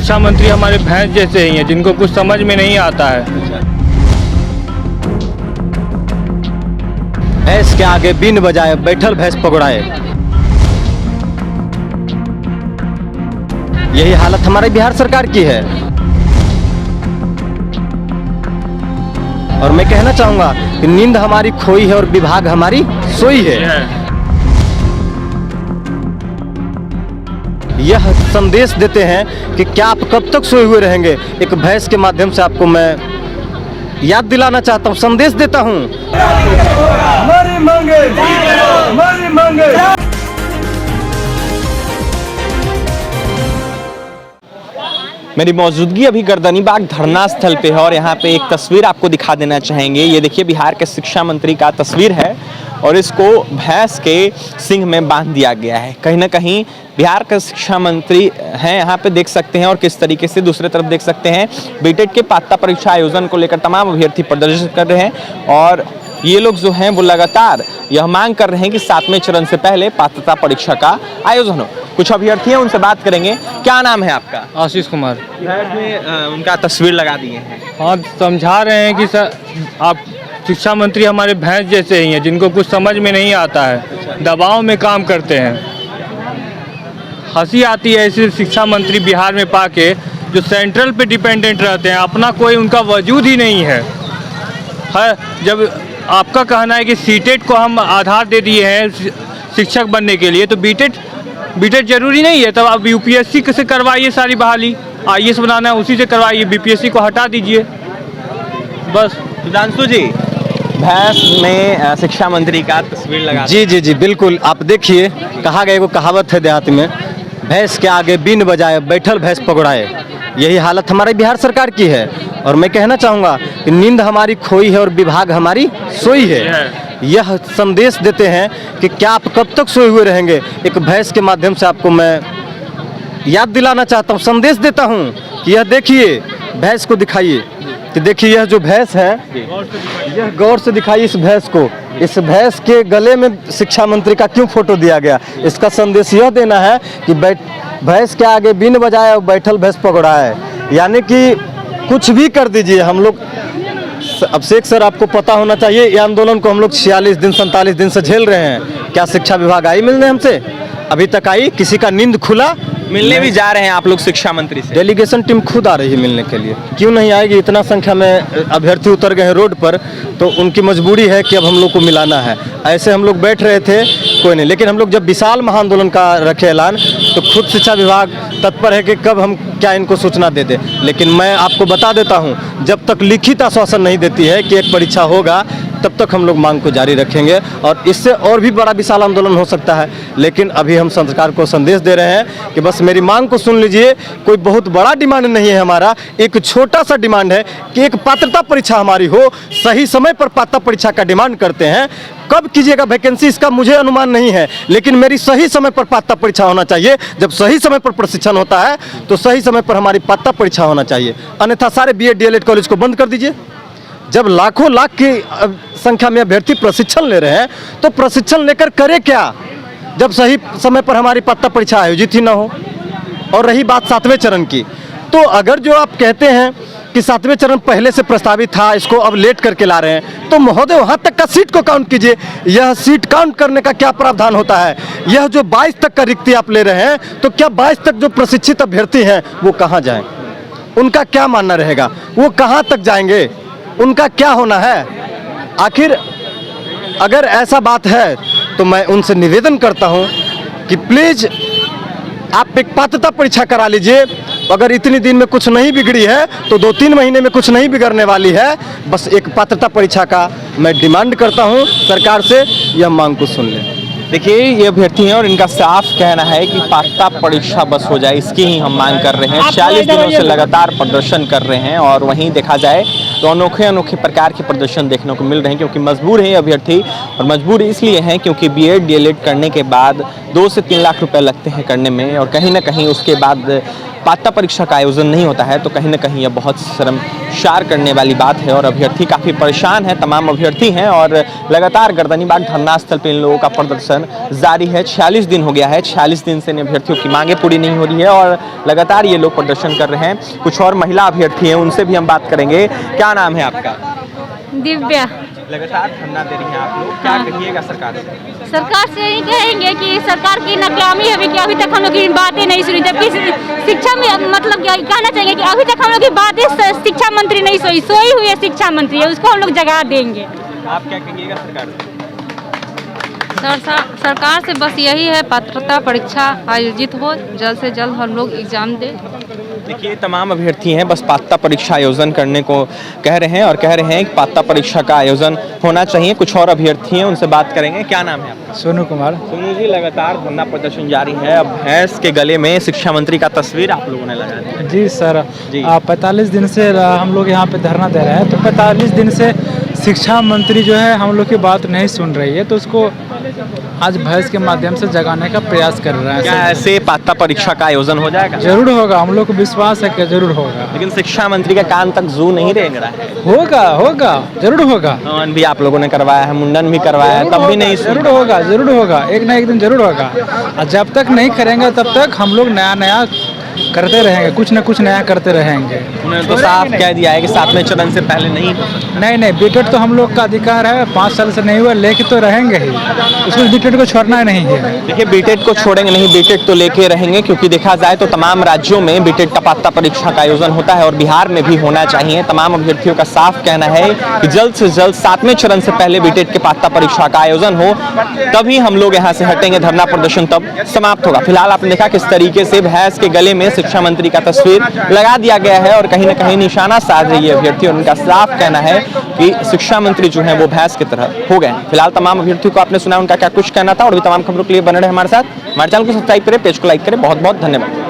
शिक्षा मंत्री हमारे भैंस जैसे ही हैं, जिनको कुछ समझ में नहीं आता है। भैंस के आगे बीन बजाए, बैठल भैंस पकड़ाए, यही हालत हमारे बिहार सरकार की है। और मैं कहना चाहूंगा कि नींद हमारी खोई है और विभाग हमारी सोई है। यह संदेश देते हैं कि क्या आप कब तक सोए हुए रहेंगे। एक भैंस के माध्यम से आपको मैं याद दिलाना चाहता हूं, संदेश देता हूं। हमारी मांगे, हमारी मांगे। मेरी मौजूदगी अभी गर्दनीबाग धरना स्थल पे है और यहाँ पे एक तस्वीर आपको दिखा देना चाहेंगे। ये देखिए बिहार के शिक्षा मंत्री का तस्वीर है और इसको भैंस के सींग में बांध दिया गया है। कहीं ना कहीं बिहार के शिक्षा मंत्री हैं, यहाँ पे देख सकते हैं। और किस तरीके से दूसरी तरफ देख सकते हैं बीटेट के पात्रता परीक्षा आयोजन को लेकर तमाम अभ्यर्थी प्रदर्शन कर रहे हैं और ये लोग जो हैं वो लगातार यह मांग कर रहे हैं कि 7वें चरण से पहले पात्रता परीक्षा का आयोजन हो। कुछ अभ्यर्थी हैं, उनसे बात करेंगे। क्या नाम है आपका? आशीष कुमार। उनका तस्वीर लगा दिए हैं। हाँ, समझा रहे हैं कि सर आप शिक्षा मंत्री हमारे भैंस जैसे ही हैं, जिनको कुछ समझ में नहीं आता है, दबाव में काम करते हैं। हंसी आती है ऐसे शिक्षा मंत्री बिहार में पाके जो सेंट्रल पे डिपेंडेंट रहते हैं, अपना कोई उनका वजूद ही नहीं है। जब आपका कहना है कि सीटेट को हम आधार दे दिए हैं शिक्षक बनने के लिए, तो बीटेट जरूरी नहीं है। तब आप यूपीएससी से करवाइए सारी बहाली, आईएएस बनाना है उसी से करवाइए, बीपीएससी को हटा दीजिए बस। सुधांशु जी, भैंस में शिक्षा मंत्री का तस्वीर लगा। जी बिल्कुल। आप देखिए, कहा गया वो कहावत है देहात में, भैंस के आगे बीन बजाए, बैठल भैंस पकड़ाए। यही हालत हमारे बिहार सरकार की है। और मैं कहना चाहूँगा कि नींद हमारी खोई है और विभाग हमारी सोई है। यह संदेश देते हैं कि क्या आप कब तक सोए हुए रहेंगे। एक भैंस के माध्यम से आपको मैं याद दिलाना चाहता हूँ, संदेश देता हूँ कि यह देखिए, भैंस को दिखाइए कि देखिए यह जो भैंस है, यह गौर से दिखाइए इस भैंस को। इस भैंस के गले में शिक्षा मंत्री का क्यों फोटो दिया गया? इसका संदेश यह देना है कि भैंस के आगे बीन बजाए और बैठल भैंस पकड़ाए। यानी कि कुछ भी कर दीजिए। हम लोग अभिषेक सर, आपको पता होना चाहिए, ये आंदोलन को हम लोग 46 दिन 47 दिन से झेल रहे हैं। क्या शिक्षा विभाग आई मिलने हमसे? अभी तक आई? किसी का नींद खुला? मिलने भी जा रहे हैं आप लोग शिक्षा मंत्री से? डेलीगेशन टीम खुद आ रही है मिलने के लिए। क्यों नहीं आएगी? इतना संख्या में अभ्यर्थी उतर गए हैं रोड पर, तो उनकी मजबूरी है कि अब हम लोग को मिलाना है। ऐसे हम लोग बैठ रहे थे, कोई नहीं। लेकिन हम लोग जब विशाल महाआंदोलन का रखे ऐलान, तो खुद शिक्षा विभाग तत्पर है कि कब हम क्या इनको सूचना दे दें। लेकिन मैं आपको बता देता हूँ, जब तक लिखित आश्वासन नहीं देती है कि एक परीक्षा होगा, तब तक हम लोग मांग को जारी रखेंगे। और इससे और भी बड़ा विशाल आंदोलन हो सकता है। लेकिन अभी हम सरकार को संदेश दे रहे हैं कि बस मेरी मांग को सुन लीजिए। कोई बहुत बड़ा डिमांड नहीं है हमारा, एक छोटा सा डिमांड है कि एक पात्रता परीक्षा हमारी हो। सही समय पर पात्रता परीक्षा का डिमांड करते हैं। कब कीजिएगा वैकेंसी, इसका मुझे अनुमान नहीं है, लेकिन मेरी सही समय पर पात्रता परीक्षा होना चाहिए। जब सही समय पर प्रशिक्षण होता है, तो सही समय पर हमारी पात्रता परीक्षा होना चाहिए। अन्यथा सारे बीएड डीएलएड कॉलेज को बंद कर दीजिए। जब लाखों लाख की संख्या में अभ्यर्थी प्रशिक्षण ले रहे हैं, तो प्रशिक्षण लेकर करे क्या, जब सही समय पर हमारी पात्रता परीक्षा आयोजित ही ना हो। और रही बात 7वें चरण की, तो अगर जो आप कहते हैं कि 7वें चरण पहले से प्रस्तावित था, इसको अब लेट करके ला रहे हैं, तो महोदय वहाँ तक का सीट को काउंट कीजिए। यह सीट काउंट करने का क्या प्रावधान होता है? यह जो 22 तक का रिक्ति आप ले रहे हैं, तो क्या 22 तक जो प्रशिक्षित अभ्यर्थी हैं वो कहाँ जाएं? उनका क्या मानना रहेगा? वो कहाँ तक जाएंगे? उनका क्या होना है? आखिर अगर ऐसा बात है, तो मैं उनसे निवेदन करता हूं कि प्लीज आप एक पात्रता परीक्षा करा लीजिए। अगर इतनी दिन में कुछ नहीं बिगड़ी है, तो 2-3 महीने में कुछ नहीं बिगड़ने वाली है। बस एक पात्रता परीक्षा का मैं डिमांड करता हूं सरकार से, यह मांग को सुन लें। देखिए, ये अभ्यर्थी हैं और इनका साफ कहना है कि पात्रता परीक्षा बस हो जाए, इसकी ही हम मांग कर रहे हैं। 46 दिनों से लगातार प्रदर्शन कर रहे हैं। और वहीं देखा जाए तो तो अनोखे अनोखे प्रकार के प्रदर्शन देखने को मिल रहे हैं, क्योंकि मजबूर है अभ्यर्थी। और मजबूर इसलिए हैं क्योंकि बीएड डीएलएड करने के बाद 2 से 3 लाख रुपए लगते हैं करने में, और कहीं ना कहीं उसके बाद पात्रता परीक्षा का आयोजन नहीं होता है। तो कहीं ना कहीं यह बहुत शर्मसार करने वाली बात है और अभ्यर्थी काफ़ी परेशान है, तमाम अभ्यर्थी हैं। और लगातार गर्दनीबाग धरना स्थल पर इन लोगों का प्रदर्शन जारी है। 46 दिन हो गया है, 46 दिन से इन अभ्यर्थियों की मांगें पूरी नहीं हो रही है और लगातार ये लोग प्रदर्शन कर रहे हैं। कुछ और महिला अभ्यर्थी हैं, उनसे भी हम बात करेंगे। क्या नाम है आपका? दिव्या। लगातार धरना दे रही हैं आप लोग, क्या कहिएगा सरकार से? सरकार से यही कहेंगे कि सरकार की नाकामी है कि अभी तक हम लोग की बातें नहीं सुनी, जबकि शिक्षा में मतलब क्या कहना चाहिए कि अभी तक हम लोग की बातें शिक्षा मंत्री नहीं सोई हुई है, शिक्षा मंत्री है, उसको हम लोग जगा देंगे। आप क्या कहिएगा सरकार से? सरकार से बस यही है, पात्रता परीक्षा आयोजित हो, जल्द से जल्द हम लोग एग्जाम दें। देखिए तमाम अभ्यर्थी हैं, बस पात्रता परीक्षा आयोजन करने को कह रहे हैं और कह रहे हैं कि पात्रता परीक्षा का आयोजन होना चाहिए। कुछ और अभ्यर्थी हैं, उनसे बात करेंगे। क्या नाम है आपका? सोनू कुमार। सोनू जी, लगातार धरना प्रदर्शन जारी है। अब भैंस के गले में शिक्षा मंत्री का तस्वीर आप लोगों ने लगा दी। जी सर, जी। 45 दिन से हम लोग यहाँ पे धरना दे रहे हैं, तो 45 दिन से शिक्षा मंत्री जो है हम लोग की बात नहीं सुन रही है, तो उसको आज भैंस के माध्यम से जगाने का प्रयास कर रहे हैं। क्या ऐसे पात्रता परीक्षा का आयोजन हो जाएगा? जरूर होगा, हम लोग को विश्वास है कि जरूर होगा। लेकिन शिक्षा मंत्री का कान तक जू नहीं रेंग रहा है। होगा, जरूर होगा। हवन भी आप लोगों ने करवाया है, मुंडन भी करवाया है, तब भी नहीं सुन। जरूर होगा, एक ना एक दिन जरूर होगा। और जब तक नहीं करेंगे तब तक हम लोग नया करते रहेंगे, कुछ न कुछ नया करते रहेंगे। उन्होंने तो साफ कह दिया है कि 7वें चरण से पहले नहीं। नहीं, बीटेड तो हम लोग का अधिकार है, 5 साल से नहीं हुआ, लेके तो रहेंगे ही, उसको बीटेड को छोड़ना नहीं है। देखिए बीटेड को छोड़ेंगे नहीं, बीटेड तो लेके रहेंगे, क्योंकि देखा जाए तो तमाम राज्यों में बीटेड का पात्रता परीक्षा का आयोजन होता है और बिहार में भी होना चाहिए। तमाम अभ्यर्थियों का साफ कहना है कि जल्द से जल्द 7वें चरण से पहले बीटेड के पात्रता परीक्षा का आयोजन हो, तभी हम लोग यहाँ से हटेंगे। धरना प्रदर्शन तब समाप्त होगा। फिलहाल आपने देखा किस तरीके से भैंस के गले में शिक्षा मंत्री का तस्वीर लगा दिया गया है और कहीं ना कहीं निशाना साध रही है अभ्यर्थी, और उनका साफ कहना है कि शिक्षा मंत्री जो है वो भैंस की तरह हो गए। फिलहाल तमाम अभ्यर्थियों को आपने सुना उनका क्या कुछ कहना था, और भी तमाम खबरों के लिए बने रहे हमारे साथ। हमारे चैनल को सब्सक्राइब करें, पेज को लाइक करें। बहुत बहुत धन्यवाद।